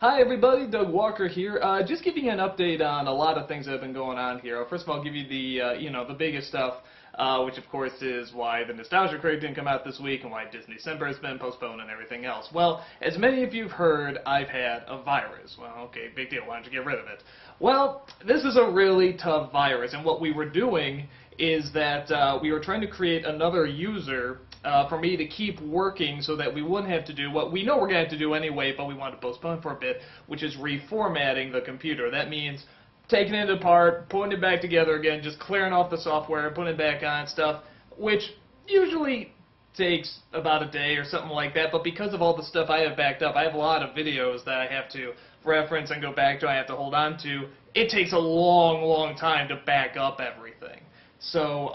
Hi everybody, Doug Walker here. Just giving you an update on a lot of things that have been going on here. First of all, I'll give you the biggest stuff, which of course is why the Nostalgia Critic didn't come out this week and why Disney December has been postponed and everything else. Well, as many of you have heard, I've had a virus. Well, okay, big deal. Why don't you get rid of it? Well, this is a really tough virus, and what we were doing is that we were trying to create another user for me to keep working so that we wouldn't have to do what we know we're going to have to do anyway, but we want to postpone for a bit, which is reformatting the computer. That means taking it apart, putting it back together again, just clearing off the software, putting it back on stuff, which usually takes about a day or something like that, but because of all the stuff I have backed up, I have a lot of videos that I have to reference and go back to, I have to hold on to. It takes a long time to back up everything. So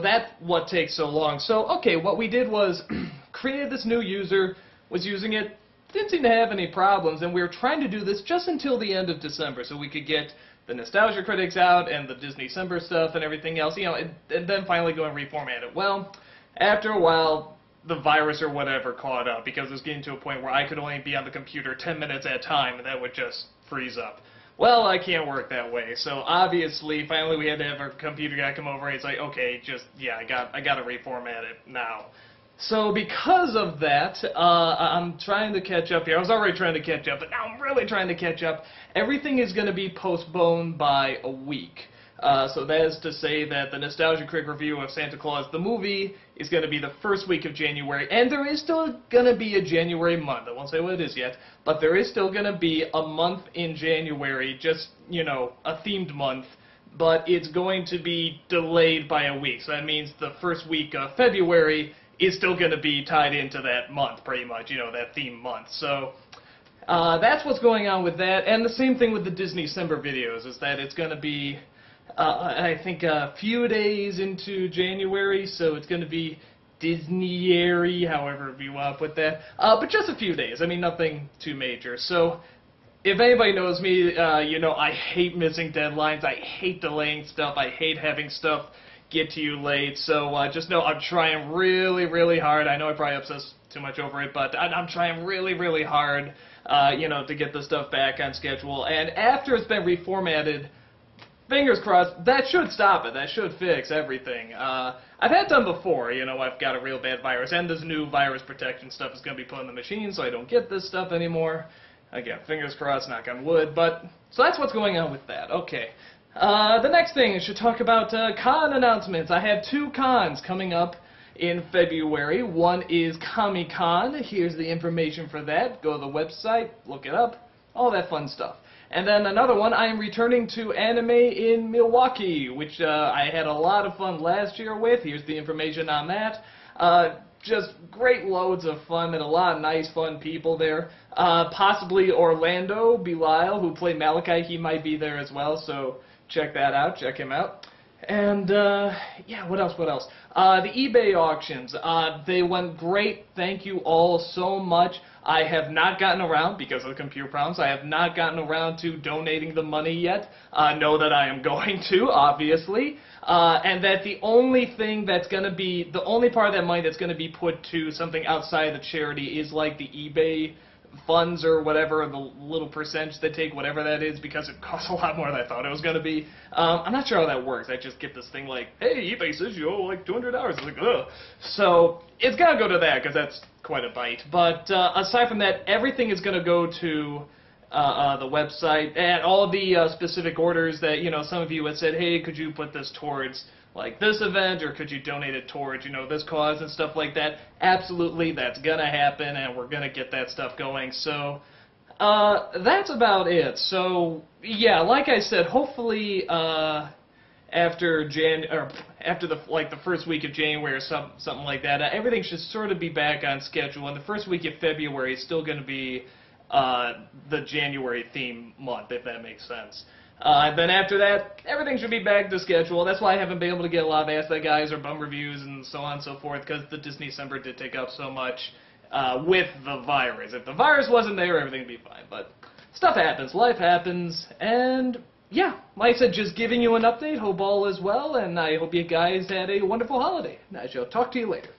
that's what takes so long. So, okay, what we did was created this new user, was using it, didn't seem to have any problems, and we were trying to do this just until the end of December so we could get the Nostalgia Critics out and the Disney December stuff and everything else, and then finally go and reformat it. Well, after a while, the virus or whatever caught up because it was getting to a point where I could only be on the computer 10 minutes at a time and that would just freeze up. Well, I can't work that way, so obviously, finally we had to have our computer guy come over and he's like, okay, I got to reformat it now. So because of that, I'm trying to catch up here. I was already trying to catch up, but now I'm really trying to catch up. Everything is going to be postponed by a week. So that is to say that the Nostalgia Critic review of Santa Claus the movie is going to be the first week of January, and there is still going to be a January month. I won't say what it is yet, but there is still going to be a month in January, just, a themed month, but it's going to be delayed by a week. So that means the first week of February is still going to be tied into that month, pretty much, that theme month. So that's what's going on with that, and the same thing with the Disney December videos, is that it's going to be I think a few days into January, so it's going to be Disney-ary, however you want to put that, but just a few days. I mean, nothing too major. So if anybody knows me, I hate missing deadlines, I hate delaying stuff, I hate having stuff get to you late, so just know I'm trying really hard. I know I probably obsess too much over it, but I'm trying really hard, to get the stuff back on schedule, and after it's been reformatted, fingers crossed, that should stop it. That should fix everything. I've had done before, I've got a real bad virus, and this new virus protection stuff is going to be put in the machine, so I don't get this stuff anymore. Again, fingers crossed, knock on wood, but, so that's what's going on with that. Okay. The next thing, I should talk about con announcements. I have 2 cons coming up in February. One is Comic-Con. Here's the information for that. Go to the website, look it up, all that fun stuff. And then another one, I am returning to anime in Milwaukee, which I had a lot of fun last year with. Here's the information on that. Just great loads of fun and a lot of nice, fun people there. Possibly Orlando Belial, who played Malachi, he might be there as well, so check that out, check him out. And, yeah, what else? The eBay auctions, they went great. Thank you all so much. I have not gotten around, because of the computer problems, I have not gotten around to donating the money yet. Know that I am going to, obviously. And that the only thing that's going to be, the only part of that money that's going to be put to something outside the charity is like the eBay funds or whatever, the little percentage they take, whatever that is, because it costs a lot more than I thought it was going to be. I'm not sure how that works. I just get this thing like, hey, eBay says you owe like $200. It's like, ugh. So it's got to go to that, because that's quite a bite. But aside from that, everything is going to go to the website, and all the specific orders that, some of you had said, hey, could you put this towards like this event, or could you donate it towards, this cause and stuff like that. Absolutely, that's gonna happen, and we're gonna get that stuff going. So that's about it. So yeah, like I said, hopefully after the first week of January or something like that, everything should sort of be back on schedule. And the first week of February is still gonna be the January theme month, if that makes sense. Then after that, everything should be back to schedule. That's why I haven't been able to get a lot of Ask That Guys or Bum reviews and so on and so forth, because the Disney December did take up so much with the virus. If the virus wasn't there, everything would be fine. But stuff happens, life happens, and yeah, like I said, just giving you an update. Hope all is well, and I hope you guys had a wonderful holiday. I shall talk to you later.